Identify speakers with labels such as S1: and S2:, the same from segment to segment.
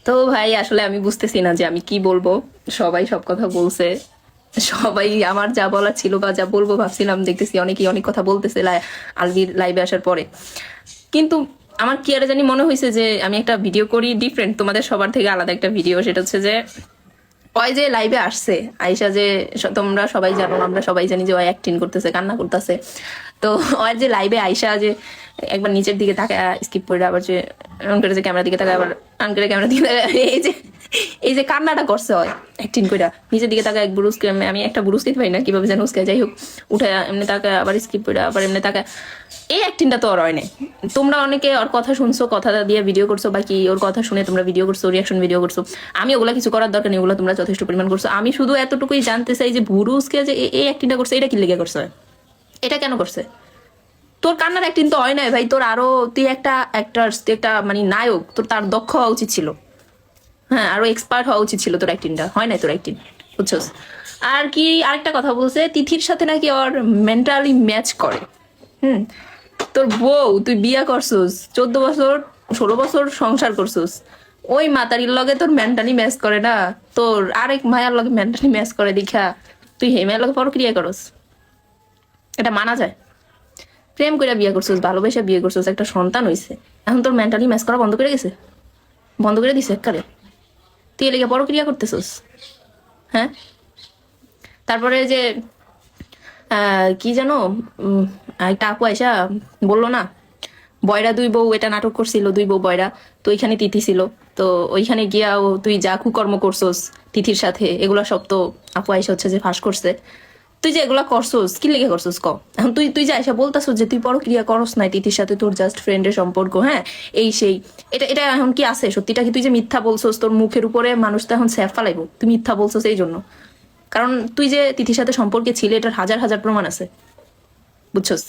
S1: তো ভাই আসলে আমি বুঝতেছি না যে আমি কি বলবো। সবাই সব কথা বলছে, সবাই আমার যা বলার ছিল বা যা বলবো ভাবছিলাম, দেখতেছি অনেকেই অনেক কথা বলতেছে আলভির লাইভে আসার পরে। কিন্তু আমার কি আর জানি মনে হয়েছে যে আমি একটা ভিডিও করি ডিফারেন্ট, তোমাদের সবার থেকে আলাদা একটা ভিডিও। সেটা হচ্ছে যে ওই যে লাইভে আসছে আয়শা, যে তোমরা সবাই জানো, আমরা সবাই জানি যে ওই অ্যাক্টিং করতেছে, কান্না করতেছে। তো ওই যে লাইভে আয়শা যে একবার নিচের দিকে তাকায় স্কিপ করে, আবার যে অন করে যে ক্যামেরার দিকে তাকায়, আবার অন করে ক্যামেরার দিকে তাকায়, এই যে কান্নাটা করছে হয় অ্যাক্টিং করে নিচের দিকে তাকায়, এক বুরুজকে আমি একটা বুরুজ খেতে পারি না কিভাবে যেন উস্কে, যাই হোক উঠে এমনি তাকায়, আবার স্কিপ করে আবার এমনি তাকায়। এই অ্যাক্টিংটা তো ওর হয় নাই। তোমরা অনেকে ওর কথা শুনছো, কথা দিয়ে ভিডিও করছো, বা কি ওর কথা শুনে তোমরা ভিডিও করছো, রিয়াকশন ভিডিও করছো। আমি ওগুলা কিছু করার দরকার নেই, ওগুলো তোমরা যথেষ্ট পরিমাণ করছো। আমি শুধু এতটুকুই জানতে চাই যে বুরুজকে যে এই অ্যাক্টিংটা করছে, এটা কি লেগে করছে, এটা কেন করছে? তোর কান্নার অ্যাক্টিং তো হয় নাই ভাই, তোর আরো তুই একটা অ্যাক্টর, একটা মানে নায়ক, তোর তার দক্ষ হওয়া উচিত ছিল। হ্যাঁ, আরো এক্সপার্ট হওয়া উচিত ছিল, তোর অ্যাক্টিংটা হয় নাই তোর অ্যাক্টিং, বুঝছস? আর কি আরেকটা কথা বলছে, তিথির সাথে নাকি ওর মেন্টালি ম্যাচ করে। হুম, তোর বউ, তুই বিয়া করছস 14 বছর, 16 বছর সংসার করছস, ওই মাতারির লগে তোর মেন্টালি ম্যাচ করে না, তোর আরেক মায়ার লগে মেন্টালি ম্যাচ করে দেখা তুই হে মায়ের লগে পরক্রিয়া করস? এটা মানা যায়? প্রেম করে বিয়ে করছিস, ভালোবেসে বিয়ে করছিস, একটা সন্তান হইছে, এখন তোর মেন্টালি ম্যাচ করা বন্ধ করে গেছে, বন্ধ করে দিছে এককালে। তুই এলাকা পরক্রিয়া করতেছিস? হ্যাঁ। তারপরে যে কি জানো, একটা আপু আইসা বললো না, বয়রা দুই বউ এটা নাটক করছিল, দুই বউ বয়রা, তো ওইখানে তিথি ছিল। তো ওইখানে গিয়াও তুই যা কুকর্ম করছোস তিথির সাথে, এগুলা সব তো আপু আইসা হচ্ছে যে ফাঁস করছে। তুই যে এগুলা করছোস কি লেগে করছোস ক? এখন তুই তুই যে আইসা বলতাছোস যে তুই পরক্রিয়া করস নাই তিথির সাথে, তোর জাস্ট ফ্রেন্ডের সম্পর্ক, হ্যাঁ এই সেই, এটা এটা এখন কি আছে? সত্যিটা কি? তুই যে মিথ্যা বলছোস, তোর মুখের উপরে মানুষ তো এখন স্যাফ ফালাইবো, তুই মিথ্যা বলছোস এই জন্য। কারণ তুই যে তিথির সাথে সম্পর্কে ছিলে, এটার হাজার হাজার প্রমাণ আছে, বুঝছস?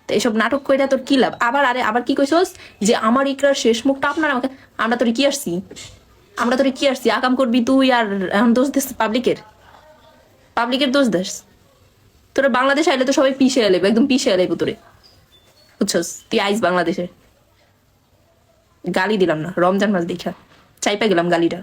S1: তো এইসব নাটক কইরা তোর কি লাভ? আবার আরে আবার কি কইছস যে আমার ইকরার শেষ মুখটা আপনার আমাকে, আমরা তোরে কি আসছি, আমরা তোরে কি আসছি আকাম করবি তুই? আর এখন দোষ দিস পাবলিকের, পাবলিকের দোষ দিস। তোরা বাংলাদেশ আইলে তো সবাই পিছিয়ে এলেবে, একদম পিছিয়ে এলেবে তোরে, বুঝছস? তুই আইস বাংলাদেশে, গালি দিলাম না, রমজান মাস দেখা চাইপা গেলাম গালিটা।